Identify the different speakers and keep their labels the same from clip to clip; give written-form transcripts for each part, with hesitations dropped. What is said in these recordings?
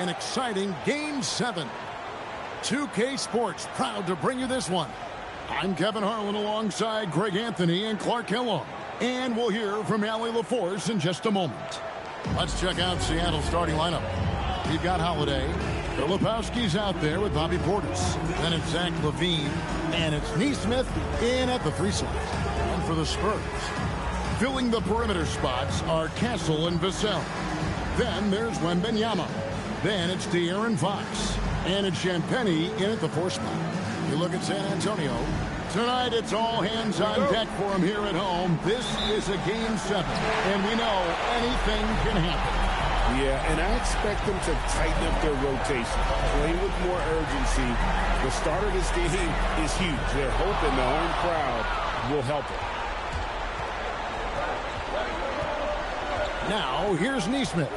Speaker 1: an exciting Game 7. 2K Sports proud to bring you this one. I'm Kevin Harlan alongside Greg Anthony and Clark Kellogg. And we'll hear from Allie LaForce in just a moment. Let's check out Seattle's starting lineup. We've got Holiday. Filipowski's out there with Bobby Portis. Then it's Zach LaVine. And it's Neesmith in at the 3 slot. And for the Spurs, filling the perimeter spots are Castle and Vassell. Then there's Wembanyama. Then it's De'Aaron Fox. And it's Champagnie in at the 4 spot. You look at San Antonio. Tonight, it's all hands on deck for them here at home. This is a Game 7, and we know anything can happen.
Speaker 2: Yeah, and I expect them to tighten up their rotation, play with more urgency. The start of this game is huge. They're hoping the home crowd will help it.
Speaker 1: Now, here's Neesmith,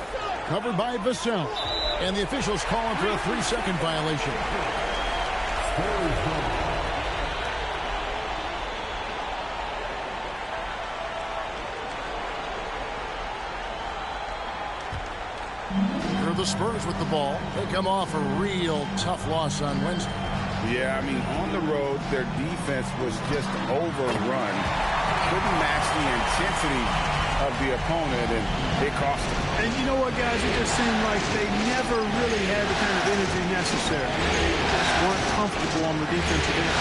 Speaker 1: covered by Vassell, and the officials calling for a 3-second violation. The Spurs with the ball. They come off a real tough loss on Wednesday.
Speaker 2: Yeah, I mean, on the road, their defense was just overrun. Couldn't match the intensity of the opponent, and it cost them.
Speaker 3: And you know what, guys? It just seemed like they never really had the kind of energy necessary. They just weren't comfortable on the defensive end.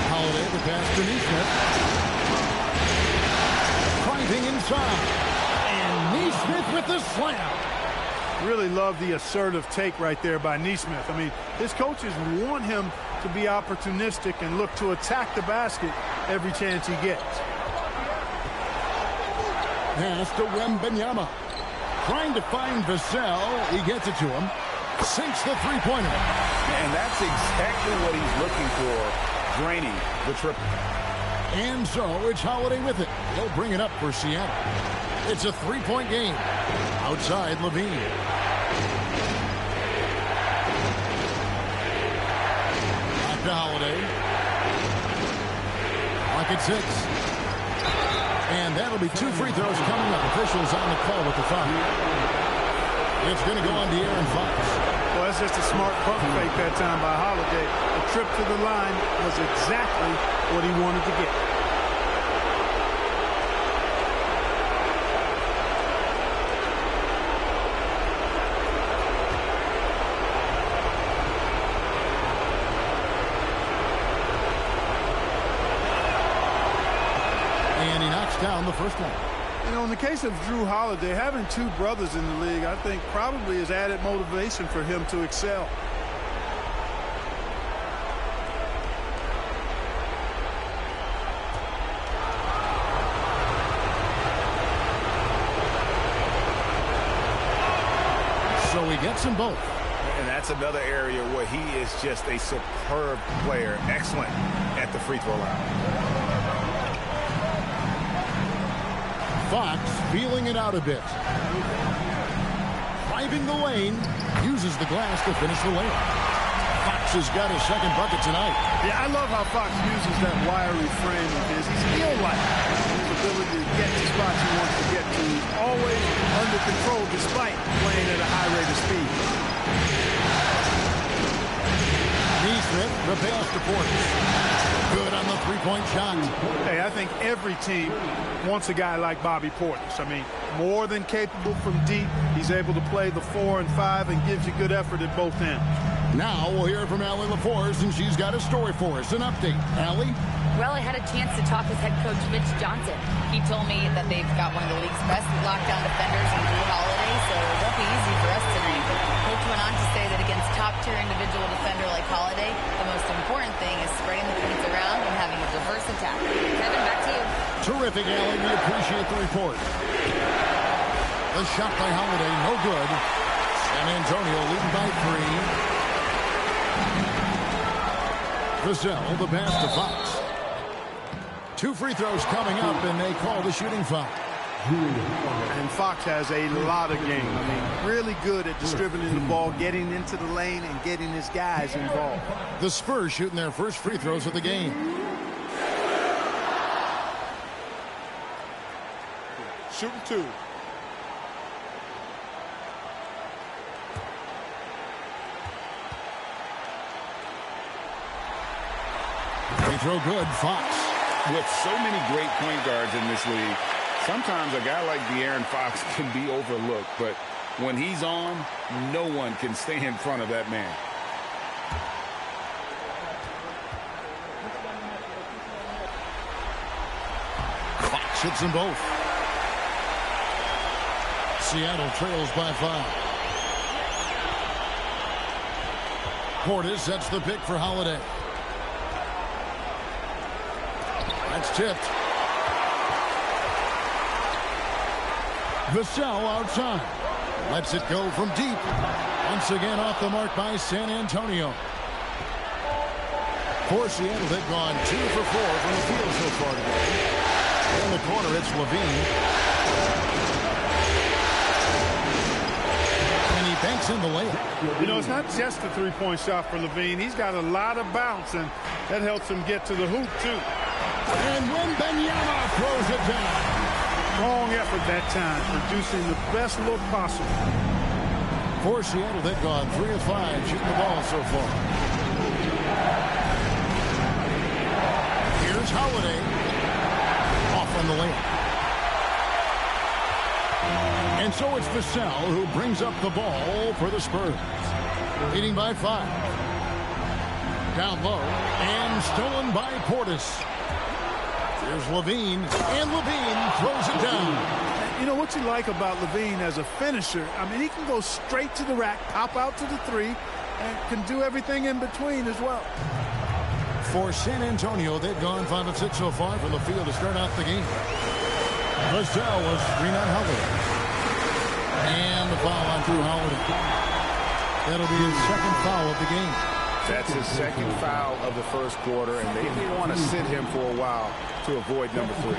Speaker 1: Holiday, the pass to Neesmith. Driving inside. And Neesmith with the slam.
Speaker 3: Really love the assertive take right there by Neesmith. I mean, his coaches want him to be opportunistic and look to attack the basket every chance he gets.
Speaker 1: Pass to Wembanyama. Trying to find Vassell. He gets it to him. Sinks the three-pointer.
Speaker 2: And that's exactly what he's looking for, draining the triple.
Speaker 1: And so it's Holiday with it. He'll bring it up for Seattle. It's a 3-point game. Outside LaVine. Back to Holiday. Clock at 6. And that'll be 2 free throws coming up. Officials on the call with the foul. It's going to go on to De'Aaron Fox.
Speaker 3: Well, that's just a smart pump fake that time by Holiday. The trip to the line was exactly what he wanted to get.
Speaker 1: Down the first one.
Speaker 3: You know, in the case of Drew Holiday, having 2 brothers in the league, I think probably is added motivation for him to excel.
Speaker 1: So he gets them both.
Speaker 2: And that's another area where he is just a superb player. Excellent at the free throw line.
Speaker 1: Fox feeling it out a bit. Driving the lane, uses the glass to finish the layup. Fox has got his second bucket tonight.
Speaker 3: Yeah, I love how Fox uses that wiry frame of his. He's skill-like. His ability to get to spots he wants to get to. He's always under control despite playing at a high rate of speed.
Speaker 1: Neesmith, the pass to Portis. Good on the three-point shot.
Speaker 3: Hey, I think every team wants a guy like Bobby Portis. I mean, more than capable from deep. He's able to play the 4 and 5 and gives you good effort at both ends.
Speaker 1: Now we'll hear from Allie LaForce, and she's got a story for us. An update. Allie?
Speaker 4: Well, I had a chance to talk with head coach Mitch Johnson. He told me that they've got one of the league's best lockdown defenders in Drew Holiday, so it won't be easy for us tonight. Coach went on to say that against top-tier individual defender like Holiday, the most important thing is spreading the points around and having a diverse attack. Kevin, back to you. Terrific,
Speaker 1: Allie. We appreciate the report. The shot by Holiday, no good. San Antonio leading by 3. Vassell, the pass to Fox. 2 free throws coming up, and they call the shooting foul.
Speaker 3: And Fox has a lot of game. I mean, really good at distributing the ball, getting into the lane, and getting his guys involved.
Speaker 1: The Spurs shooting their first free throws of the game.
Speaker 3: Shooting 2.
Speaker 1: They throw good. Fox.
Speaker 2: With so many great point guards in this league, sometimes a guy like De'Aaron Fox can be overlooked, but when he's on, no one can stay in front of that man.
Speaker 1: Fox hits them both. Seattle trails by 5. Portis sets the pick for Holiday. That's tipped. Vassell outside. Lets it go from deep. Once again off the mark by San Antonio. For Seattle, they've gone 2 for 4 from the field so far today. In the corner, it's Levine. And he banks in the layup.
Speaker 3: You know, it's not just a three-point shot for Levine. He's got a lot of bounce, and that helps him get to the hoop, too.
Speaker 1: And Wembanyama throws it down.
Speaker 3: Strong effort that time, producing the best look possible.
Speaker 1: For Seattle, they've gone 3 of 5 shooting the ball so far. Here's Holiday. Off on the layup. And so it's Vassell who brings up the ball for the Spurs. Leading by 5. Down low. And stolen by Portis. Here's Levine, and Levine throws it down.
Speaker 3: You know what you like about Levine as a finisher? I mean, he can go straight to the rack, pop out to the 3, and can do everything in between as well.
Speaker 1: For San Antonio, they've gone 5 of 6 so far from the field to start out the game. Vassell was screen on Holiday. And the foul on Drew Holiday. That'll be his second foul of the game.
Speaker 2: That's his second foul of the first quarter, and they may want to sit him for a while to avoid number 3.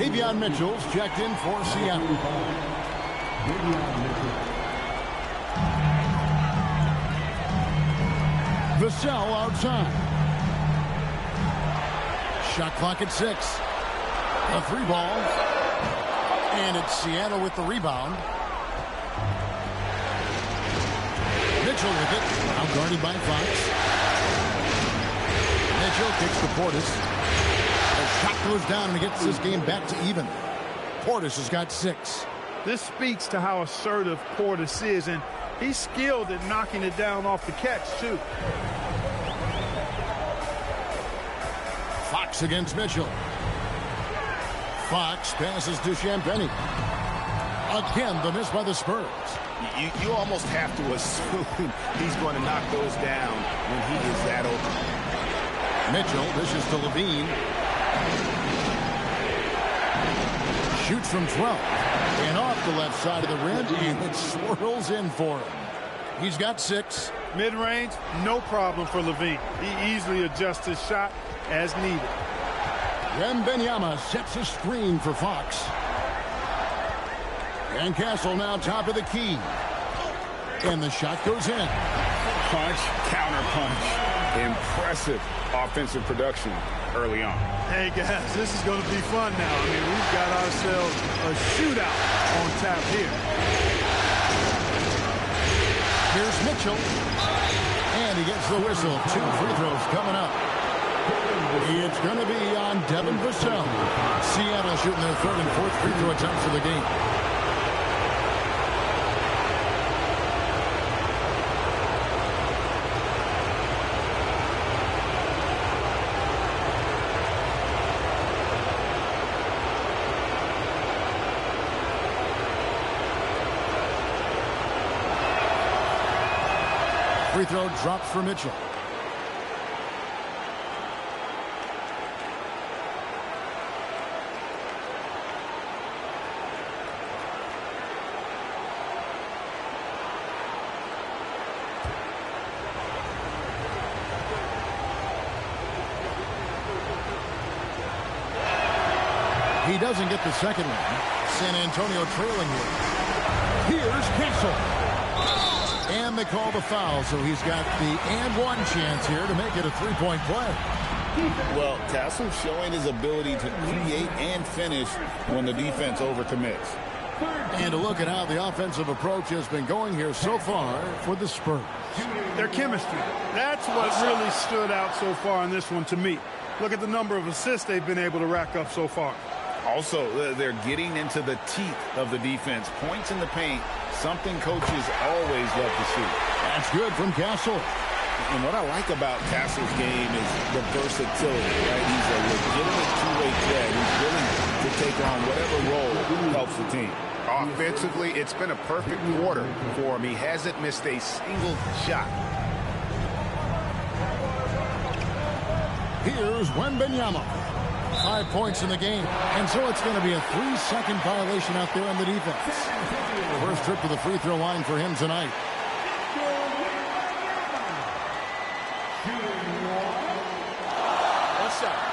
Speaker 1: Davion Mitchell's checked in for Seattle. Vassell outside. Shot clock at 6. A 3 ball. And it's Seattle with the rebound. Mitchell with it. Now guarded by Fox. Mitchell kicks to Portis. The shot goes down and he gets this game back to even. Portis has got 6.
Speaker 3: This speaks to how assertive Portis is, and he's skilled at knocking it down off the catch, too.
Speaker 1: Fox against Mitchell. Fox passes to Champagnie. Again, the miss by the Spurs.
Speaker 2: You almost have to assume he's going to knock those down when he is that open.
Speaker 1: Mitchell dishes to Levine. Shoots from 12. And off the left side of the rim, and it swirls in for him. He's got 6.
Speaker 3: Mid-range, no problem for Levine. He easily adjusts his shot as needed.
Speaker 1: Wembanyama sets a screen for Fox. And Castle now top of the key. And the shot goes in.
Speaker 2: Punch, counter punch. Impressive offensive production early on.
Speaker 3: Hey, guys, this is going to be fun now. I mean, we've got ourselves a shootout on tap here.
Speaker 1: Here's Mitchell. And he gets the whistle. 2 free throws coming up. It's going to be on Devin Vassell. Seattle shooting their 3rd and 4th free throw attempts for the game. Free throw drops for Mitchell. He doesn't get the second one. San Antonio trailing here. Here's Castle. And they call the foul, so he's got the and one chance here to make it a 3-point play.
Speaker 2: Well, Castle showing his ability to create and finish when the defense overcommits.
Speaker 1: And to look at how the offensive approach has been going here so far for the Spurs.
Speaker 3: Their chemistry. That's what really stood out so far in this one to me. Look at the number of assists they've been able to rack up so far.
Speaker 2: Also, they're getting into the teeth of the defense. Points in the paint, something coaches always love to see.
Speaker 1: That's good from Castle.
Speaker 2: And what I like about Castle's game is the versatility, right? He's a legitimate two-way threat. He's willing to take on whatever role helps the team.
Speaker 5: Offensively, it's been a perfect quarter for him. He hasn't missed a single shot.
Speaker 1: Here's Wembanyama. 5 points in the game. And so it's going to be a 3-second violation out there on the defense. First trip to the free throw line for him tonight.
Speaker 5: What's up?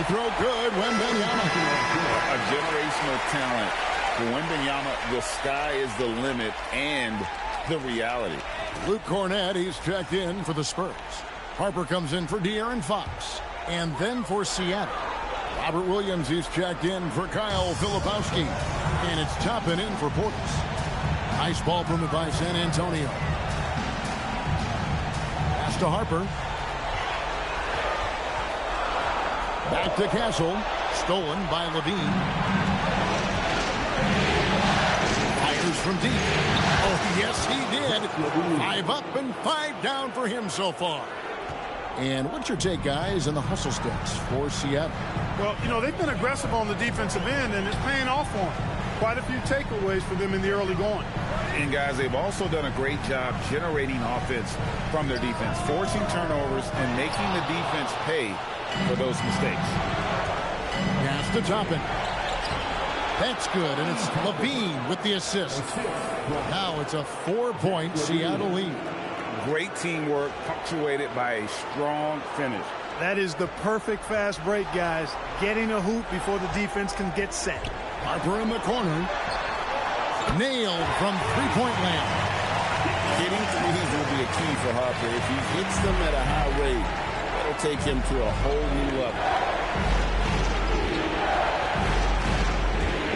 Speaker 1: Throw good, Wembanyama.
Speaker 2: A generational talent. For Wembanyama, the sky is the limit and the reality.
Speaker 1: Luke Cornett, he's checked in for the Spurs. Harper comes in for De'Aaron Fox. And then for Seattle, Robert Williams, he's checked in for Kyle Filipowski. And it's Toppin in for Portis. Nice ball movement by San Antonio. Pass to Harper. Back to Castle. Stolen by Levine. Fires from deep. Oh, yes, he did. 5 up and 5 down for him so far. And what's your take, guys, on the hustle steps for Seattle?
Speaker 3: Well, you know, they've been aggressive on the defensive end, and it's paying off for them. Quite a few takeaways for them in the early going.
Speaker 2: And, guys, they've also done a great job generating offense from their defense, forcing turnovers and making the defense pay for those mistakes.
Speaker 1: Pass to Toppin. That's good, and it's Levine with the assist. Now it's a 4-point Seattle lead.
Speaker 2: Great teamwork punctuated by a strong finish.
Speaker 3: That is the perfect fast break, guys. Getting a hoop before the defense can get set.
Speaker 1: Harper in the corner. Nailed from three-point land.
Speaker 2: Hitting threes will be a key for Harper. If he hits them at a high rate, that'll take him to a whole new level.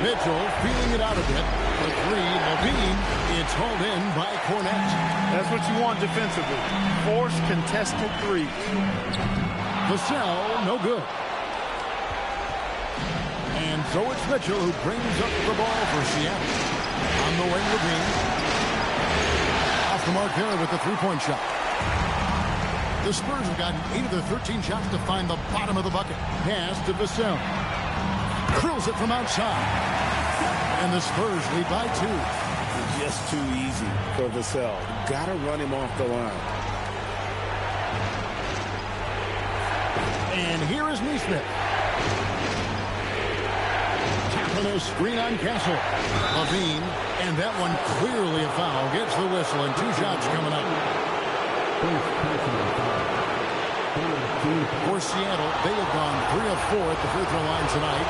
Speaker 2: Mitchell feeling it out a bit. For 3, Levine. It's hauled in by Cornett.
Speaker 3: That's what you want defensively. Force contested threes.
Speaker 1: Vassell, no good. And so it's Mitchell who brings up the ball for Seattle. On the way, Levine. Off the mark there with the three-point shot. The Spurs have gotten 8 of their 13 shots to find the bottom of the bucket. Pass to Vassell. Drills it from outside. And the Spurs lead by 2.
Speaker 2: Just too easy for Vassell. Got to run him off the line.
Speaker 1: And here is Neesmith. Tapping a screen on Castle. Levine. And that one clearly a foul. Gets the whistle and 2 shots coming up. For Seattle, they have gone 3 of 4 at the free throw line tonight.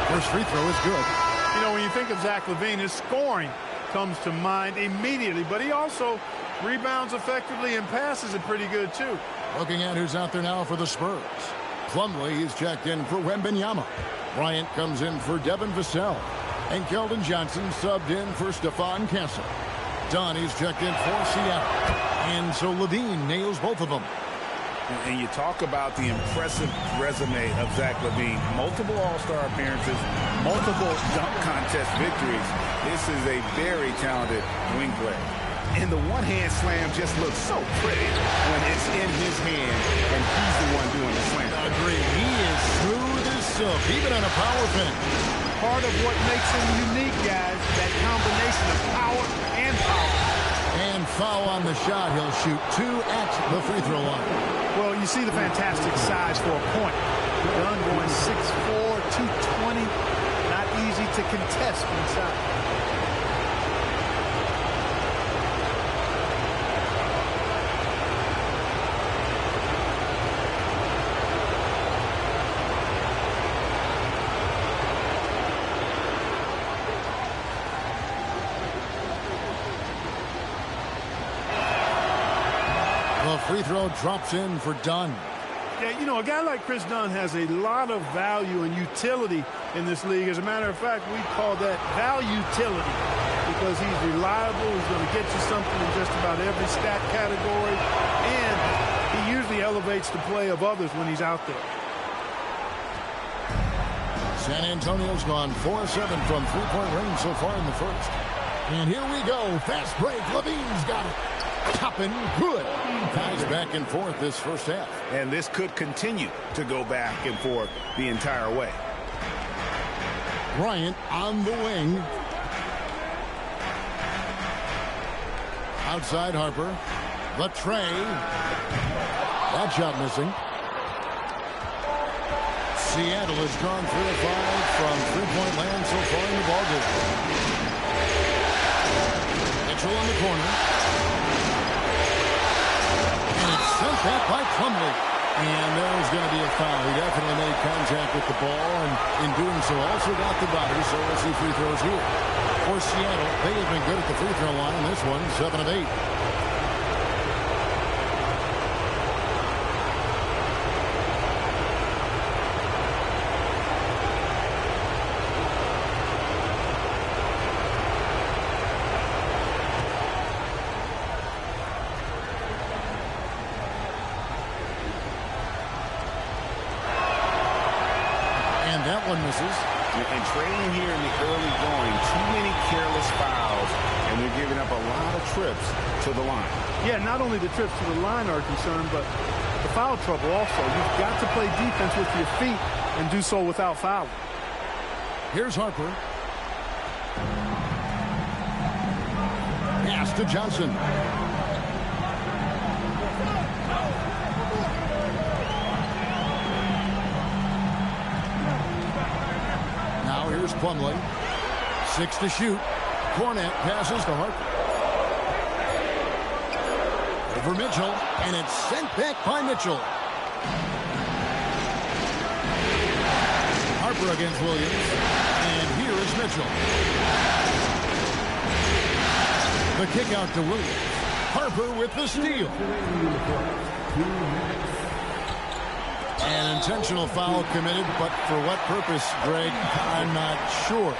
Speaker 1: First free throw is good.
Speaker 3: You know, when you think of Zach LaVine, his scoring comes to mind immediately, but he also rebounds effectively and passes it pretty good too.
Speaker 1: Looking at who's out there now for the Spurs. Plumlee is checked in for Wembanyama. Bryant comes in for Devin Vassell. And Keldon Johnson subbed in for Stephon Castle. Donnie's checked in for Seattle. And so Levine nails both of them.
Speaker 2: And you talk about the impressive resume of Zach LaVine. Multiple All-Star appearances, multiple dunk contest victories. This is a very talented wing player. And the one-hand slam just looks so pretty when it's in his hand and he's the one doing the slam.
Speaker 1: Agree. He is smooth as silk, even on a power finish.
Speaker 3: Part of what makes him unique, guys, that combination of power and power.
Speaker 1: And foul on the shot. He'll shoot 2 at the free throw line.
Speaker 3: Well, you see the fantastic size for a point. Dunn going 6'4", 220. Not easy to contest inside.
Speaker 1: The free throw drops in for Dunn.
Speaker 3: Yeah, you know, a guy like Chris Dunn has a lot of value and utility in this league. As a matter of fact, we call that value-utility because he's reliable. He's going to get you something in just about every stat category, and he usually elevates the play of others when he's out there.
Speaker 1: San Antonio's gone 4-7 from three-point range so far in the first. And here we go. Fast break. Levine's got it. Toppin, good. Ties back and forth this first half.
Speaker 5: And this could continue to go back and forth the entire way.
Speaker 1: Bryant on the wing. Outside Harper. The tray. That shot missing. Seattle has drawn 3 of 5 from three-point land so far in the ballgame. Mitchell on the corner. And it's sent back by Plumlee. And there's going to be a foul. He definitely made contact with the ball, and in doing so also got the body, so we'll see free throws here. For Seattle, they have been good at the free throw line. This one, 7 of 8. That one misses.
Speaker 5: And trailing here in the early going, too many careless fouls, and they're giving up a lot of trips to the line.
Speaker 3: Yeah, not only the trips to the line are concerned, but the foul trouble also. You've got to play defense with your feet and do so without fouling.
Speaker 1: Here's Harper. Pass to Johnson. Here's Plumlee. 6 to shoot. Cornet passes to Harper. Over Mitchell, and it's sent back by Mitchell. Harper against Williams, and here is Mitchell. The kick out to Williams. Harper with the steal. An intentional foul committed, but for what purpose, Greg, I'm not sure.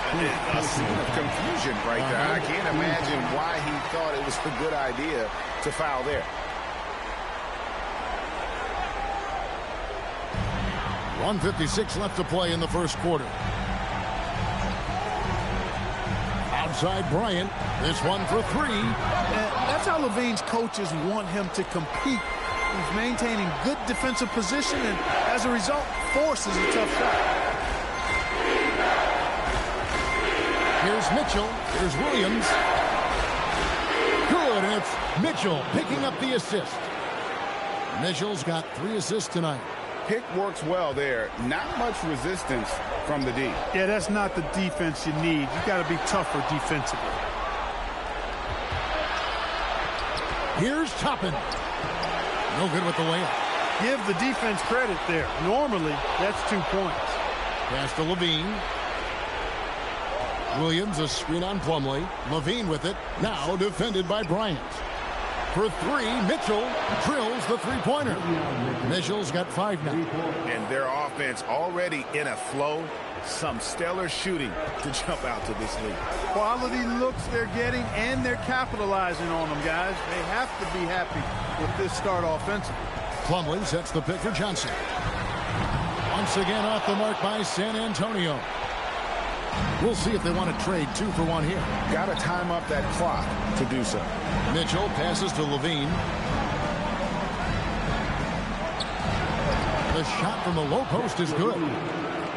Speaker 5: A scene of confusion right there. I can't imagine why he thought it was a good idea to foul there.
Speaker 1: 1:56 left to play in the first quarter. Outside Bryant. This one for 3.
Speaker 3: That's how Levine's coaches want him to compete. He's maintaining good defensive position and, as a result, forces a tough shot.
Speaker 1: Here's Mitchell. Here's Williams. Good, and it's Mitchell picking up the assist. Mitchell's got 3 assists tonight.
Speaker 5: Pick works well there. Not much resistance from the D.
Speaker 3: Yeah, that's not the defense you need. You got to be tougher defensively.
Speaker 1: Here's Toppin. No good with the layup.
Speaker 3: Give the defense credit there. Normally, that's 2 points.
Speaker 1: Pass to Levine. Williams, a screen on Plumlee. Levine with it. Now defended by Bryant. For 3, Mitchell drills the three-pointer. Mitchell's got 5 now.
Speaker 5: And their offense already in a flow. Some stellar shooting to jump out to this league.
Speaker 3: Quality looks they're getting, and they're capitalizing on them, guys. They have to be happy with this start offensively.
Speaker 1: Plumlee sets the pick for Johnson. Once again off the mark by San Antonio. We'll see if they want to trade 2 for 1 here.
Speaker 5: Got to time up that clock to do so.
Speaker 1: Mitchell passes to Levine. The shot from the low post is good.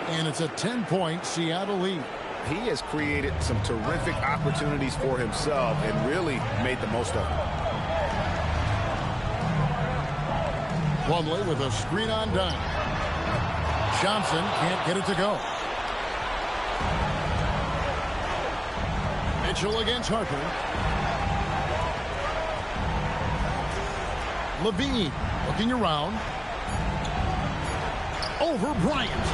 Speaker 1: And it's a 10-point Seattle lead.
Speaker 5: He has created some terrific opportunities for himself and really made the most of them.
Speaker 1: Plumlee with a screen on dime. Johnson can't get it to go. Mitchell against Harper. Levine looking around. Over Bryant.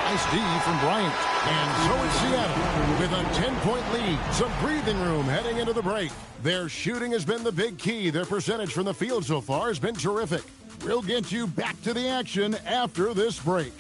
Speaker 1: Nice D from Bryant. And so it's Seattle with a 10-point lead. Some breathing room heading into the break. Their shooting has been the big key. Their percentage from the field so far has been terrific. We'll get you back to the action after this break.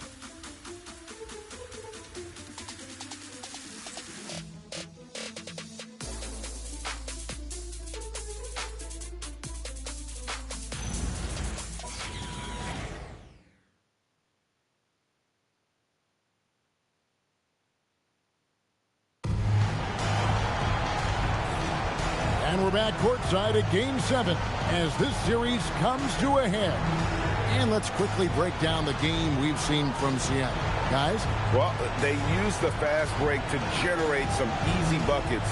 Speaker 1: And we're back courtside at Game 7 as this series comes to a head. And let's quickly break down the game we've seen from Seattle. Guys?
Speaker 5: Well, they used the fast break to generate some easy buckets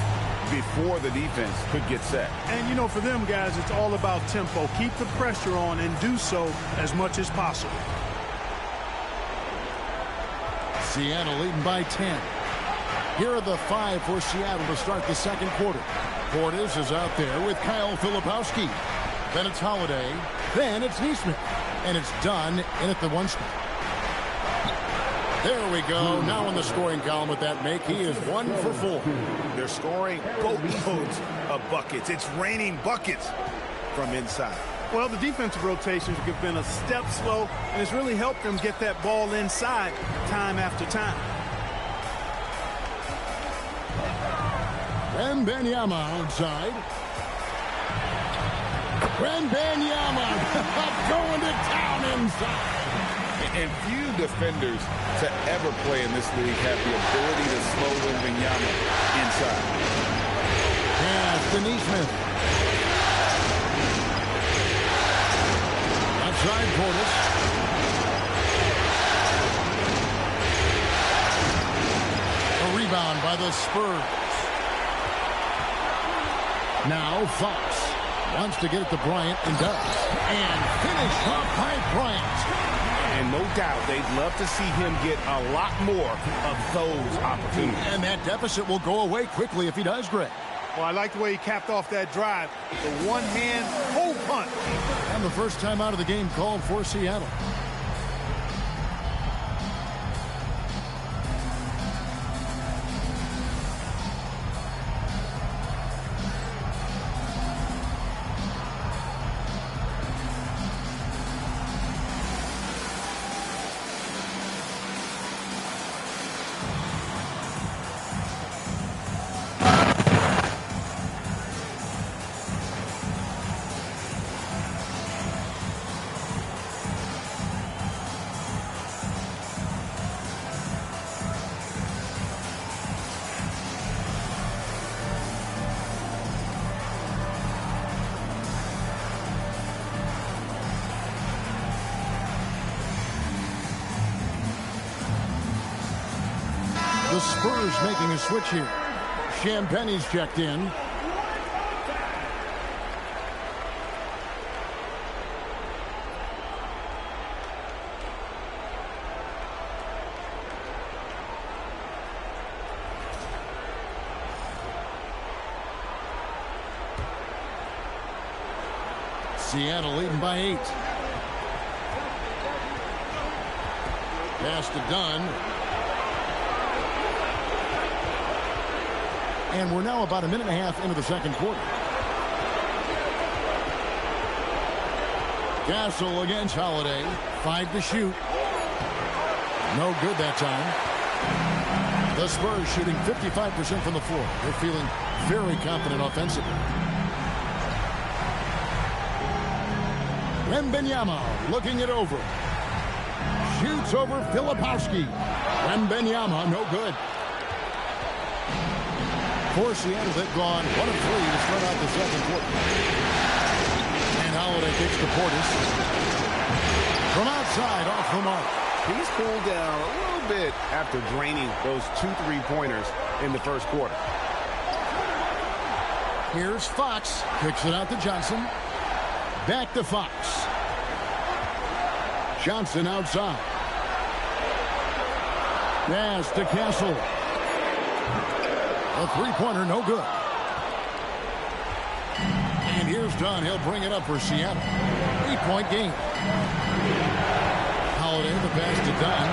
Speaker 5: before the defense could get set.
Speaker 3: And, you know, for them, guys, it's all about tempo. Keep the pressure on and do so as much as possible.
Speaker 1: Seattle leading by 10. Here are the 5 for Seattle to start the second quarter. Portis is out there with Kyle Filipowski. Then it's Holiday. Then it's Neesmith. And it's done in at the 1 spot. There we go. Now in the scoring column with that make. He is 1 for 4.
Speaker 2: They're scoring boatloads of buckets. It's raining buckets from inside.
Speaker 3: Well, the defensive rotations have been a step slow, and it's really helped them get that ball inside time after time.
Speaker 1: Wembanyama outside. Wembanyama going to town inside.
Speaker 5: And few defenders to ever play in this league have the ability to slow Wembanyama inside.
Speaker 1: Pass to Neesmith. Outside Portis. A rebound by the Spurs. Now Fox wants to get it to Bryant and does. And finished off by Bryant.
Speaker 5: And no doubt they'd love to see him get a lot more of those opportunities.
Speaker 1: And that deficit will go away quickly if he does, Greg.
Speaker 3: Well, I like the way he capped off that drive with the one-hand hole punt.
Speaker 1: And the first time out of the game called for Seattle. The Spurs making a switch here. Champagne's checked in. Seattle leading by 8. Pass to Dunn. And we're now about a minute and a half into the second quarter. Castle against Holiday. 5 to shoot. No good that time. The Spurs shooting 55% from the floor. They're feeling very confident offensively. Wembanyama looking it over. Shoots over Filipowski. Wembanyama, no good. For Seattle, they've gone 1 of 3 to start out the second quarter. And Holiday kicks to Portis. From outside, off the mark.
Speaker 5: He's cooled down a little bit after draining those 2 3-pointers in the first quarter.
Speaker 1: Here's Fox. Kicks it out to Johnson. Back to Fox. Johnson outside. Pass to Castle. A three-pointer, no good. And here's Dunn. He'll bring it up for Seattle. 8-point game. Holiday, the pass to Dunn.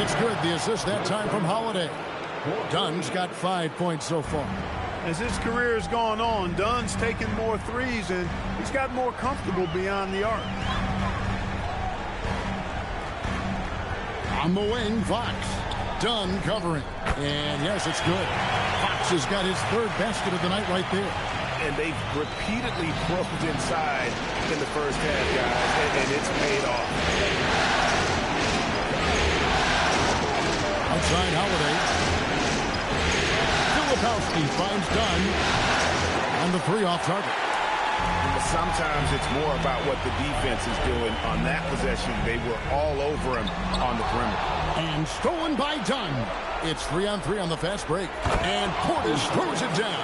Speaker 1: It's good. The assist that time from Holiday. Dunn's got 5 points so far.
Speaker 3: As his career has gone on, Dunn's taken more threes, and he's got more comfortable beyond the arc.
Speaker 1: On the wing, Fox. Dunn covering. And yes, it's good. Fox has got his third basket of the night right there.
Speaker 2: And they've repeatedly probed inside in the first half, guys, and it's paid off.
Speaker 1: Outside Holiday. Filipowski finds Dunn. And the three off target.
Speaker 2: But sometimes it's more about what the defense is doing on that possession. They were all over him on the perimeter.
Speaker 1: And stolen by Dunn. It's 3-on-3 on the fast break. And Portis throws it down.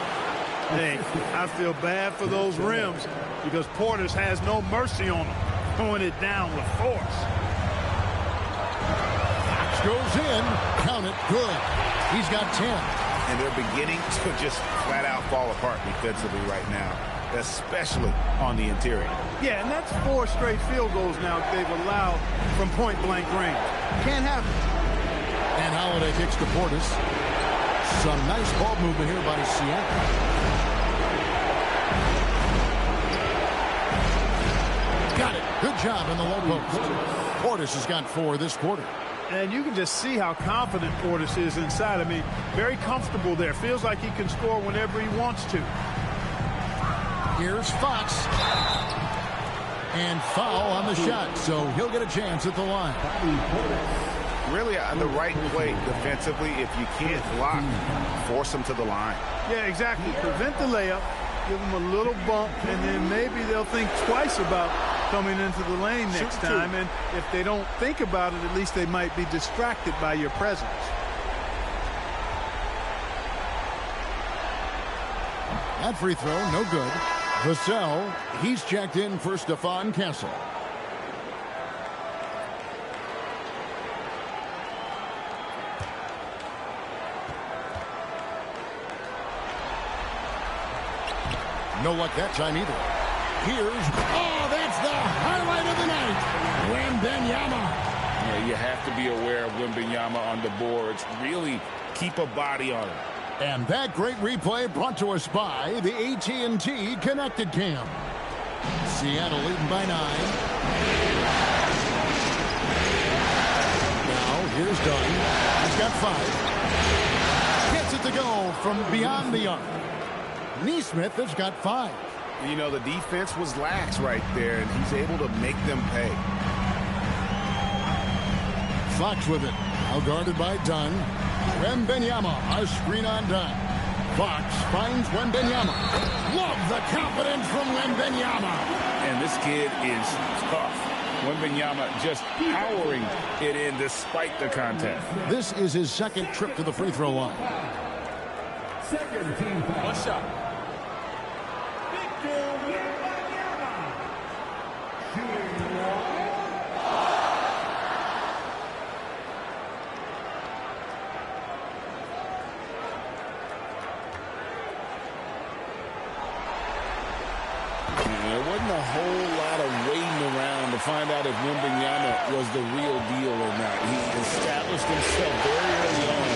Speaker 3: Hey, I feel bad for those rims because Portis has no mercy on them, throwing it down with force.
Speaker 1: Fox goes in. Count it. Good. He's got 10.
Speaker 2: And they're beginning to just flat out fall apart defensively right now, especially on the interior.
Speaker 3: Yeah, and that's 4 straight field goals now they've allowed from point-blank range. Can't have it.
Speaker 1: And Holiday kicks to Portis. Some nice ball movement here by Seattle. Got it. Good job in the low post. Portis has got 4 this quarter.
Speaker 3: And you can just see how confident Portis is inside. I mean, very comfortable there. Feels like he can score whenever he wants to.
Speaker 1: Here's Fox. And foul on the shot, so he'll get a chance at the line.
Speaker 2: Really, the right play defensively. If you can't block, force them to the line.
Speaker 3: Yeah, exactly. Prevent the layup, give them a little bump, and then maybe they'll think twice about coming into the lane next time. And if they don't think about it, at least they might be distracted by your presence.
Speaker 1: That free throw, no good. Vassell, he's checked in for Stephon Castle. No luck that time either. Here's, that's the highlight of the night. Wembanyama.
Speaker 2: Yeah, you have to be aware of Wembanyama on the boards. Really keep a body on him.
Speaker 1: And that great replay brought to us by the AT&T Connected Cam. Seattle leading by 9. Now here's Dunn. He's got 5. Gets it to go from beyond the arc. Neesmith has got 5.
Speaker 2: You know, the defense was lax right there, and he's able to make them pay.
Speaker 1: Fox with it. Now guarded by Dunn. Wembanyama, a screen on Dunn. Fox finds Wembanyama. Love the confidence from Wembanyama.
Speaker 2: And this kid is tough. Wembanyama just powering it in despite the contact.
Speaker 1: This is his second trip to the free throw line.
Speaker 6: Second team foul.
Speaker 2: 1 shot.
Speaker 5: There wasn't a whole lot of waiting around to find out if Wembanyama was the real deal or not. He established himself very early on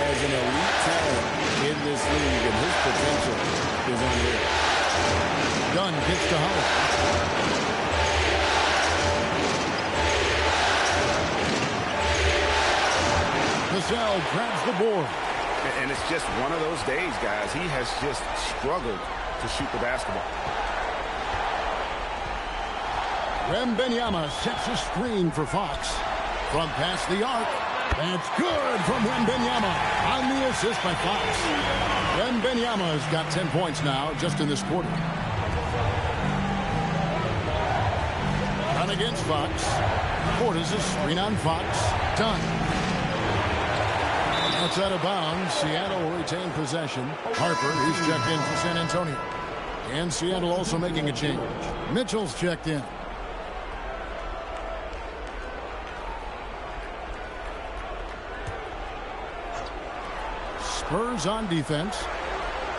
Speaker 5: as an elite talent in this league, and his potential is unreal.
Speaker 1: Dunn gets to Howard. Vassell grabs the board.
Speaker 2: And it's just one of those days, guys. He has just struggled to shoot the basketball.
Speaker 1: Wembanyama sets a screen for Fox. From past the arc. That's good from Wembanyama on the assist by Fox. Wembanyama has got 10 points now just in this quarter. Run against Fox. Portis' screen on Fox. Done. That's out of bounds. Seattle will retain possession. Harper, he's checked in for San Antonio. And Seattle also making a change. Mitchell's checked in. Spurs on defense.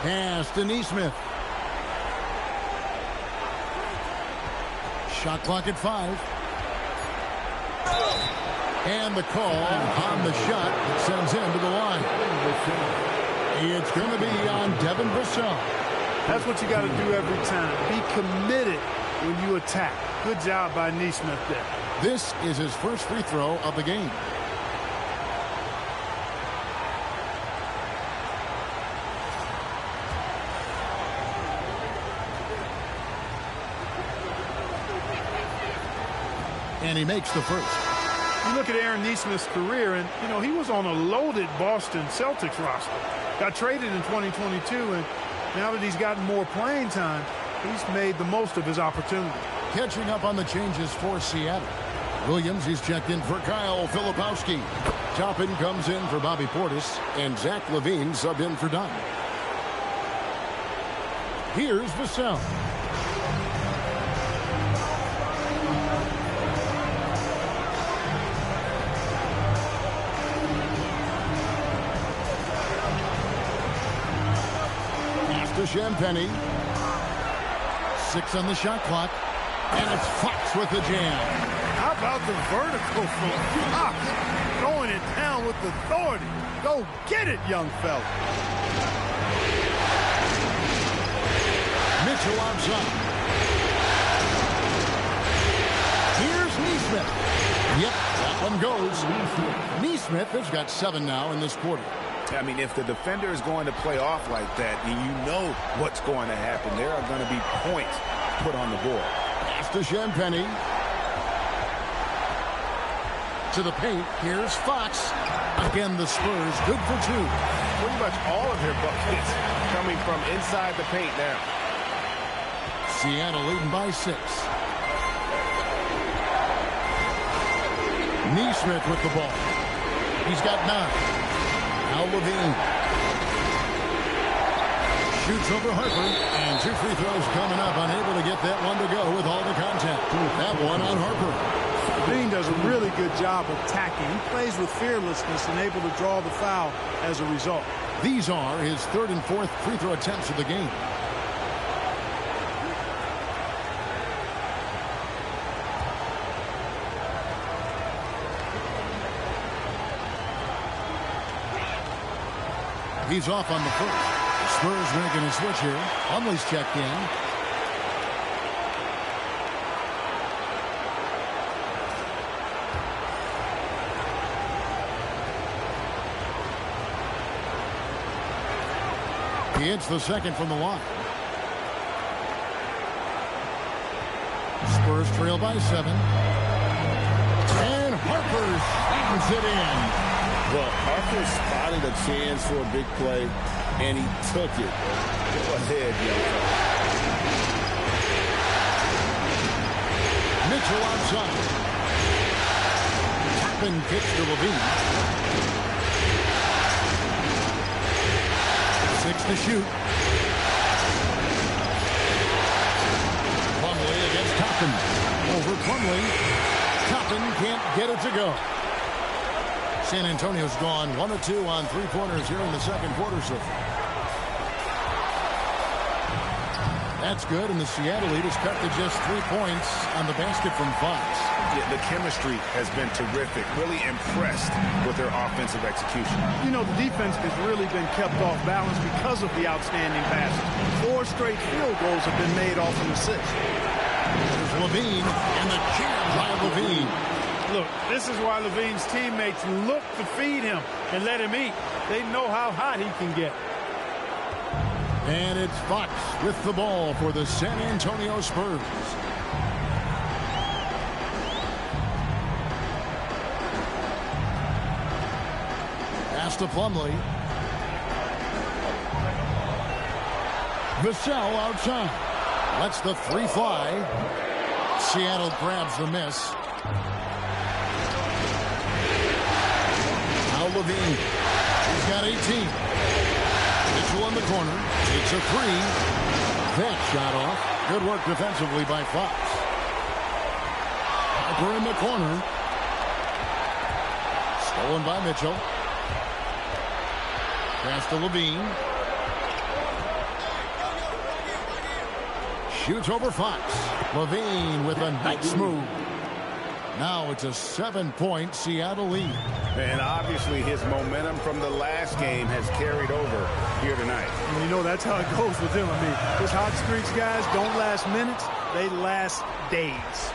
Speaker 1: Pass to Neesmith. Shot clock at 5. And the call on the shot that sends him to the line. It's going to be on Devin Vassell.
Speaker 3: That's what you got to do every time. Be committed when you attack. Good job by Neesmith there.
Speaker 1: This is his first free throw of the game. And he makes the first.
Speaker 3: You look at Aaron Neesmith's career, and, you know, he was on a loaded Boston Celtics roster. Got traded in 2022, and now that he's gotten more playing time, he's made the most of his opportunity.
Speaker 1: Catching up on the changes for Seattle. Williams, he's checked in for Kyle Filipowski. Toppin comes in for Bobby Portis, and Zach LaVine subbed in for Dunn. Here's Vassell. To Champagny. 6 on the shot clock. And it's Fox with the jam.
Speaker 3: How about the vertical from Fox? Throwing it down with authority. Go get it, young fella.
Speaker 1: Mitchell outside. Here's Neesmith. Yep, that one goes. Neesmith has got 7 now in this quarter.
Speaker 2: I mean, if the defender is going to play off like that, and you know what's going to happen, there are going to be points put on the board.
Speaker 1: Pass to Champagny. To the paint. Here's Fox. Again, the Spurs good for 2.
Speaker 7: Pretty much all of their buckets coming from inside the paint now.
Speaker 1: Seattle leading by 6. Neesmith with the ball. He's got 9. Now LaVine shoots over Harper, and 2 free throws coming up. Unable to get that one to go with all the contact. That one on Harper.
Speaker 3: LaVine does a really good job of attacking. He plays with fearlessness and able to draw the foul as a result.
Speaker 1: These are his 3rd and 4th free throw attempts of the game. He's off on the first. Spurs making a switch here. Plumlee's checked in. He hits the second from the line. Spurs trail by 7. And Harper slams it in.
Speaker 5: Well, Harper spotted a chance for a big play, and he took it. Go ahead, young fella.
Speaker 1: Mitchell outside. Toppin kicks to LaVine. 6 to shoot. Plumlee against Toppin. Over Plumlee. Toppin can't get it to go. San Antonio's gone 1 of 2 on 3-pointers here in the second quarter so far. That's good, and the Seattle lead is cut to just 3 points on the basket from Fox.
Speaker 2: Yeah, the chemistry has been terrific. Really impressed with their offensive execution.
Speaker 3: You know, the defense has really been kept off balance because of the outstanding passes. 4 straight field goals have been made off an assist.
Speaker 1: There's LaVine, and the jam by LaVine.
Speaker 3: Look, this is why LaVine's teammates look to feed him and let him eat. They know how hot he can get.
Speaker 1: And it's Fox with the ball for the San Antonio Spurs. Pass to Plumlee. Vassell outside. Lets the 3 fly. Seattle grabs the miss. Now LaVine. He's got 18. Mitchell in the corner. Takes a 3. That shot off. Good work defensively by Fox. Harper in the corner. Stolen by Mitchell. Pass to Levine. Shoots over Fox. Levine with a nice move. Now it's a 7-point Seattle lead.
Speaker 2: And obviously his momentum from the last game has carried over here tonight.
Speaker 3: And you know, that's how it goes with him. I mean, his hot streaks, guys, don't last minutes. They last days.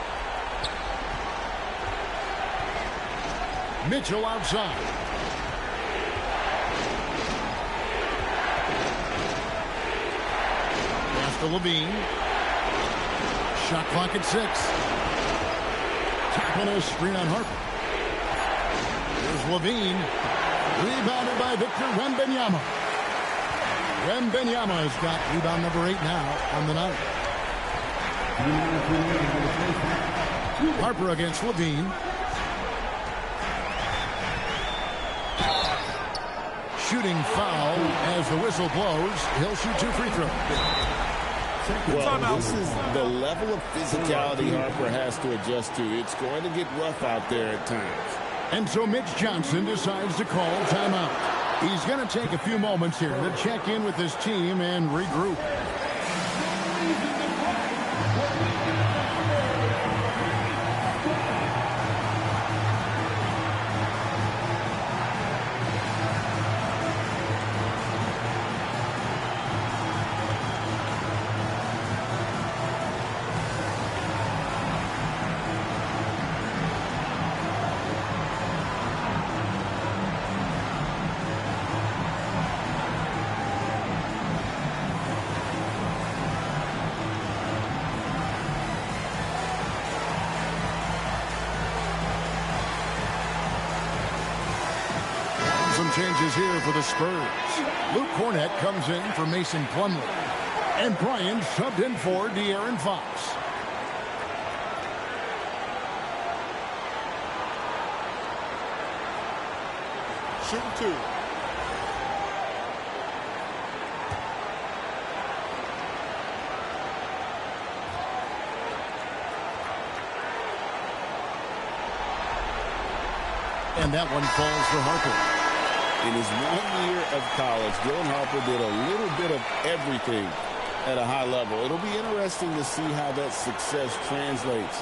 Speaker 1: Mitchell outside. Pass to Levine. Shot clock at 6. Tapping a screen on Harper. Here's Levine. Rebounded by Victor Wembanyama. Wembanyama has got rebound number 8 now on the night. Harper against Levine. Shooting foul as the whistle blows. He'll shoot 2 free throws.
Speaker 5: Well, this is the level of physicality Harper has to adjust to. It's going to get rough out there at times.
Speaker 1: And so Mitch Johnson decides to call timeout. He's going to take a few moments here to check in with his team and regroup. Some changes here for the Spurs. Luke Cornett comes in for Mason Plumlee. And Bryant subbed in for De'Aaron Fox.
Speaker 3: Shooting 2.
Speaker 1: And that one falls for Harper.
Speaker 5: In his 1 year of college, Dylan Harper did a little bit of everything at a high level. It'll be interesting to see how that success translates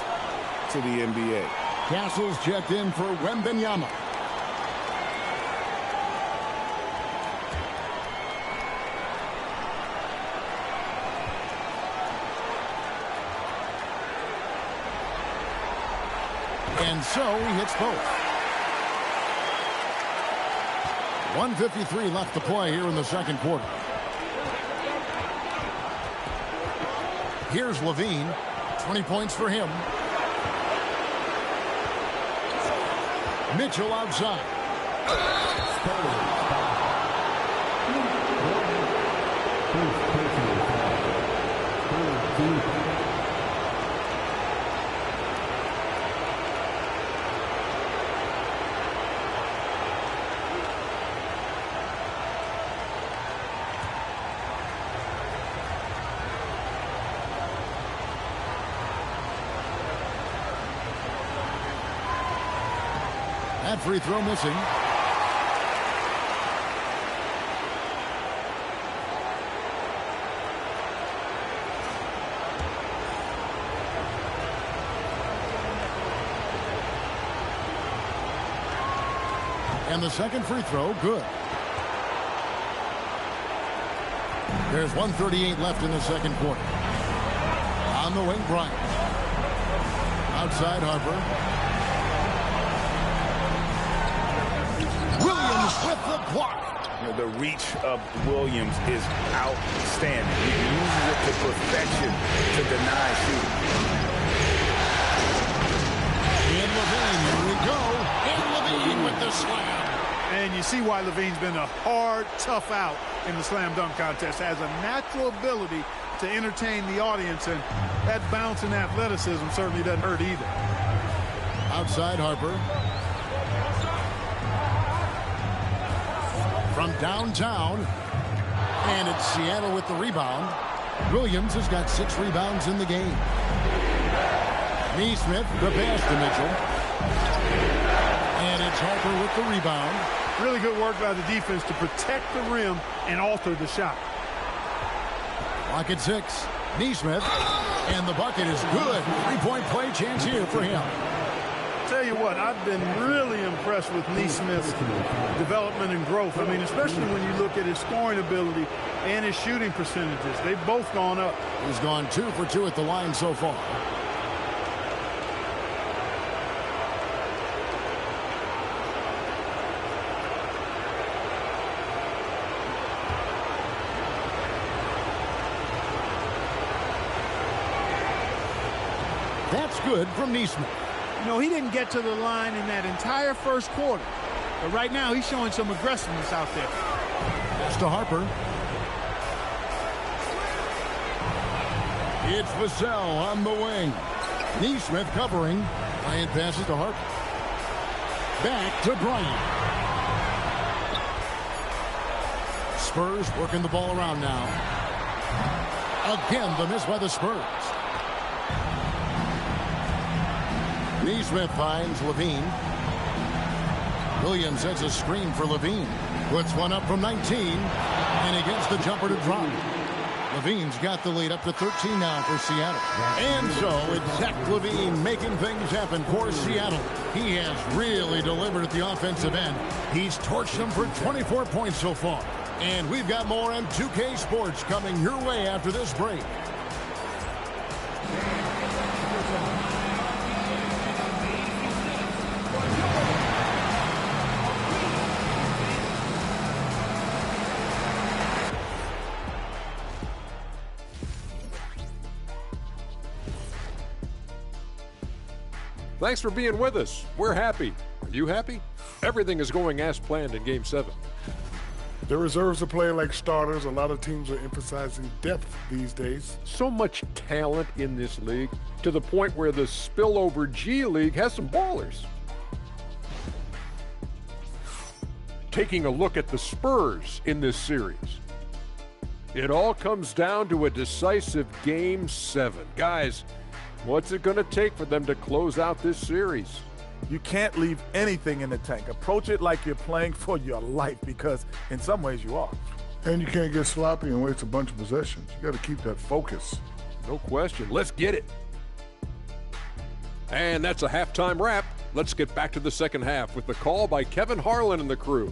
Speaker 5: to the NBA.
Speaker 1: Castles checked in for Wembanyama. And so he hits both. 1:53 left to play here in the second quarter. Here's Levine. 20 points for him. Mitchell outside. That free throw missing. And the second free throw, good. There's 1:38 left in the second quarter. On the wing, Bryant. Outside, Harper. Williams with the block.
Speaker 2: You know, the reach of Williams is outstanding. He uses it to perfection to deny shooting.
Speaker 1: And Levine, here we go. And Levine with the slam.
Speaker 3: And you see why Levine's been a hard, tough out in the slam dunk contest. Has a natural ability to entertain the audience, and that bounce and athleticism certainly doesn't hurt either.
Speaker 1: Outside, Harper. From downtown, and it's Seattle with the rebound. Williams has got 6 rebounds in the game. Neesmith, the pass to Mitchell. And it's Harper with the rebound.
Speaker 3: Really good work by the defense to protect the rim and alter the shot.
Speaker 1: Clock at 6. Neesmith, and the bucket is good. 3-point play chance here for him.
Speaker 3: Tell you what, I've been really impressed with Neesmith's development and growth. I mean, especially when you look at his scoring ability and his shooting percentages. They've both gone up.
Speaker 1: He's gone 2 for 2 at the line so far. That's good from Neesmith.
Speaker 3: You know, he didn't get to the line in that entire first quarter. But right now, he's showing some aggressiveness out there.
Speaker 1: Pass to Harper. It's Vassell on the wing. Neesmith covering. Bryant passes to Harper. Back to Bryant. Spurs working the ball around now. Again, the miss by the Spurs. Neesmith finds Levine. Williams sets a screen for Levine. Puts one up from 19. And he gets the jumper to drop. Levine's got the lead up to 13 now for Seattle. And so it's Zach Levine making things happen for Seattle. He has really delivered at the offensive end. He's torched them for 24 points so far. And we've got more on 2K Sports coming your way after this break.
Speaker 8: Thanks for being with us. We're happy. Are you happy? Everything is going as planned in Game 7.
Speaker 9: The reserves are playing like starters. A lot of teams are emphasizing depth these days.
Speaker 8: So much talent in this league to the point where the spillover G League has some ballers. Taking a look at the Spurs in this series. It all comes down to a decisive Game 7. Guys, what's it going to take for them to close out this series?
Speaker 10: You can't leave anything in the tank. Approach it like you're playing for your life, because in some ways you are.
Speaker 9: And you can't get sloppy and waste a bunch of possessions. You got to keep that focus.
Speaker 8: No question. Let's get it. And that's a halftime wrap. Let's get back to the second half with the call by Kevin Harlan and the crew.